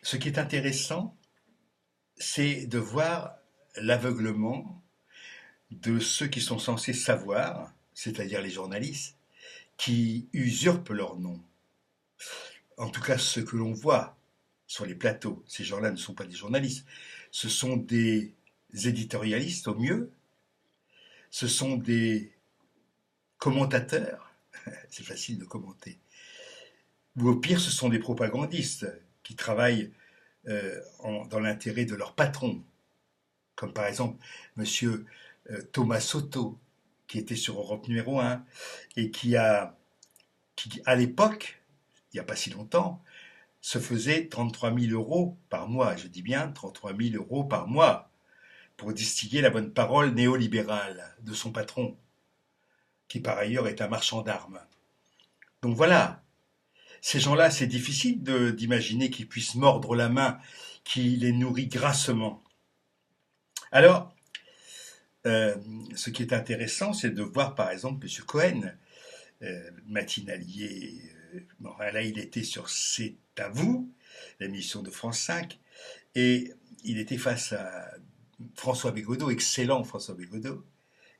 Ce qui est intéressant, c'est de voir l'aveuglement de ceux qui sont censés savoir, c'est-à-dire les journalistes, qui usurpent leur nom. En tout cas, ceux que l'on voit sur les plateaux, ces gens-là ne sont pas des journalistes, ce sont des éditorialistes au mieux, ce sont des commentateurs, c'est facile de commenter, ou au pire, ce sont des propagandistes qui travaillent dans l'intérêt de leur patron, comme par exemple Monsieur Thomas Soto, qui était sur Europe numéro 1, et qui à l'époque, il n'y a pas si longtemps, se faisait 33 000 euros par mois, je dis bien 33 000 euros par mois, pour distiller la bonne parole néolibérale de son patron, qui par ailleurs est un marchand d'armes. Donc voilà, ces gens-là, c'est difficile d'imaginer qu'ils puissent mordre la main qui les nourrit grassement. Alors, ce qui est intéressant, c'est de voir par exemple M. Cohen, matinalier, bon, là il était sur C'est à vous, l'émission de France 5, et il était face à François Bégodeau, excellent François Bégodeau,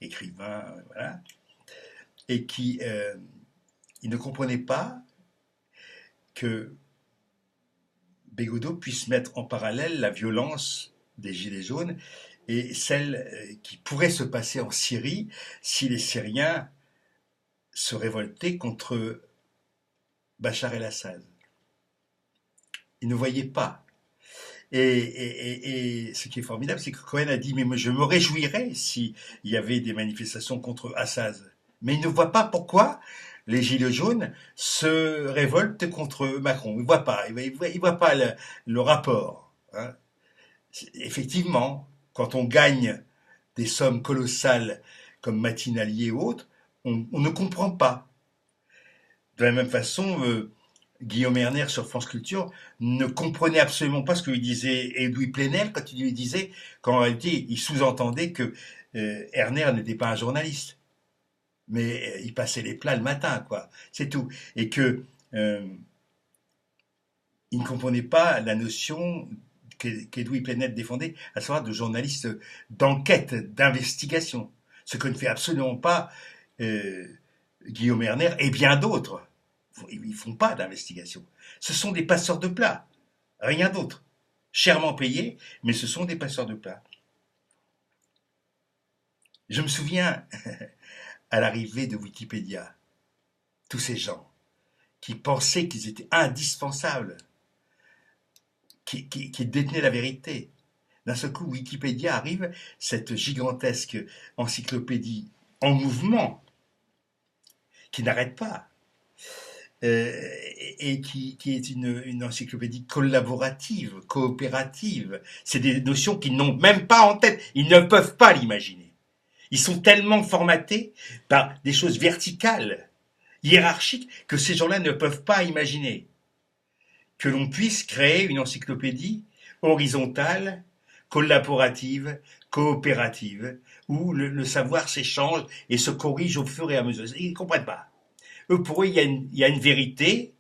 écrivain, voilà, et qui il ne comprenait pas que Bégodeau puisse mettre en parallèle la violence des Gilets jaunes et celle qui pourrait se passer en Syrie si les Syriens se révoltaient contre Bachar el-Assad. Il ne voyait pas. Et ce qui est formidable, c'est que Cohen a dit, mais je me réjouirais s'il y avait des manifestations contre Assad. Mais il ne voit pas pourquoi les Gilets jaunes se révoltent contre Macron. Il ne voit pas, il voit pas le rapport. Hein. Effectivement, quand on gagne des sommes colossales comme Matinalier ou autres, on ne comprend pas. De la même façon, Guillaume Erner sur France Culture ne comprenait absolument pas ce que lui disait Edoui Plenel quand il lui disait qu'en réalité, il sous-entendait que Erner n'était pas un journaliste. Mais il passait les plats le matin, quoi. C'est tout. Et que il ne comprenait pas la notion qu'Edoui Plenel défendait, à savoir de journaliste d'enquête, d'investigation. Ce que ne fait absolument pas Guillaume Erner et bien d'autres. Ils ne font pas d'investigation. Ce sont des passeurs de plats, rien d'autre. Chèrement payés, mais ce sont des passeurs de plats. Je me souviens, à l'arrivée de Wikipédia, tous ces gens qui pensaient qu'ils étaient indispensables, qui détenaient la vérité. D'un seul coup, Wikipédia arrive, cette gigantesque encyclopédie en mouvement, qui n'arrête pas, et qui est une encyclopédie collaborative, coopérative. C'est des notions qu'ils n'ont même pas en tête, ils ne peuvent pas l'imaginer. Ils sont tellement formatés par des choses verticales, hiérarchiques, que ces gens-là ne peuvent pas imaginer que l'on puisse créer une encyclopédie horizontale, collaborative, coopérative, où le savoir s'échange et se corrige au fur et à mesure. Ils ne comprennent pas. Eux, pour eux, il y a une vérité,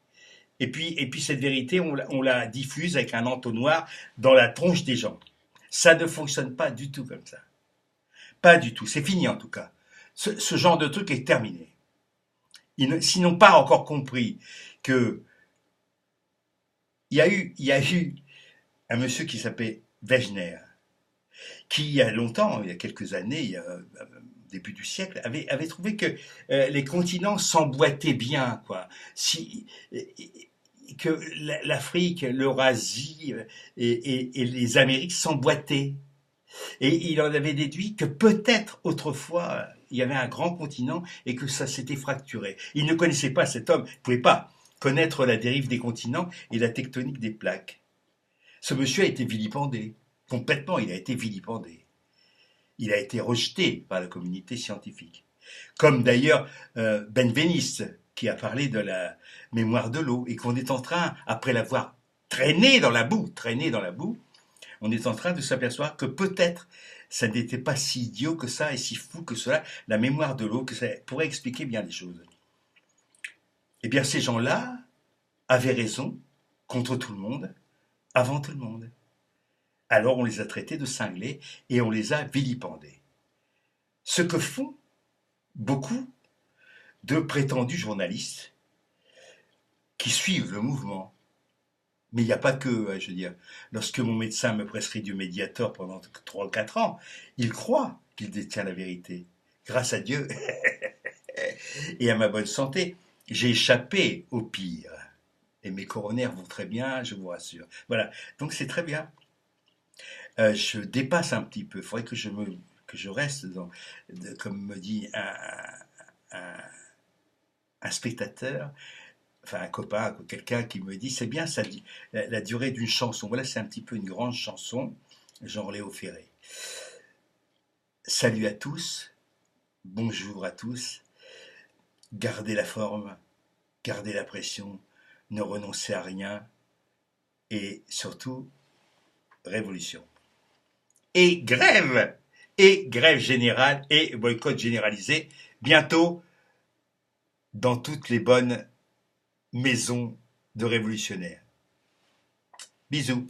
et puis cette vérité, on la diffuse avec un entonnoir dans la tronche des gens. Ça ne fonctionne pas du tout comme ça. Pas du tout. C'est fini en tout cas. Ce genre de truc est terminé. S'ils n'ont pas encore compris que il y a eu un monsieur qui s'appelait Wegener, qui il y a longtemps, il y a quelques années, début du siècle, avait trouvé que les continents s'emboîtaient bien, quoi. Que l'Afrique, l'Eurasie et les Amériques s'emboîtaient. Et il en avait déduit que peut-être autrefois il y avait un grand continent et que ça s'était fracturé. Il ne connaissait pas cet homme, il ne pouvait pas connaître la dérive des continents et la tectonique des plaques. Ce monsieur a été vilipendé, complètement, il a été vilipendé. Il a été rejeté par la communauté scientifique. Comme d'ailleurs Benveniste, qui a parlé de la mémoire de l'eau, et qu'on est en train, après l'avoir traîné dans la boue, on est en train de s'apercevoir que peut-être ça n'était pas si idiot que ça et si fou que cela, la mémoire de l'eau, que ça pourrait expliquer bien les choses. Eh bien, ces gens-là avaient raison, contre tout le monde, avant tout le monde. Alors on les a traités de cinglés et on les a vilipendés. Ce que font beaucoup de prétendus journalistes qui suivent le mouvement. Mais il n'y a pas que, je veux dire, lorsque mon médecin me prescrit du Mediator pendant 3 ou 4 ans, il croit qu'il détient la vérité. Grâce à Dieu et à ma bonne santé, j'ai échappé au pire. Et mes coronaires vont très bien, je vous rassure. Voilà, donc c'est très bien. Je dépasse un petit peu. Il faudrait que je reste dans, comme me dit un, un spectateur, enfin un copain, quelqu'un qui me dit, c'est bien ça, la durée d'une chanson. Voilà, c'est un petit peu une grande chanson, genre Léo Ferré. Salut à tous, bonjour à tous, gardez la forme, gardez la pression, ne renoncez à rien et surtout, révolution. Et grève générale et boycott généralisé, bientôt dans toutes les bonnes maisons de révolutionnaires. Bisous.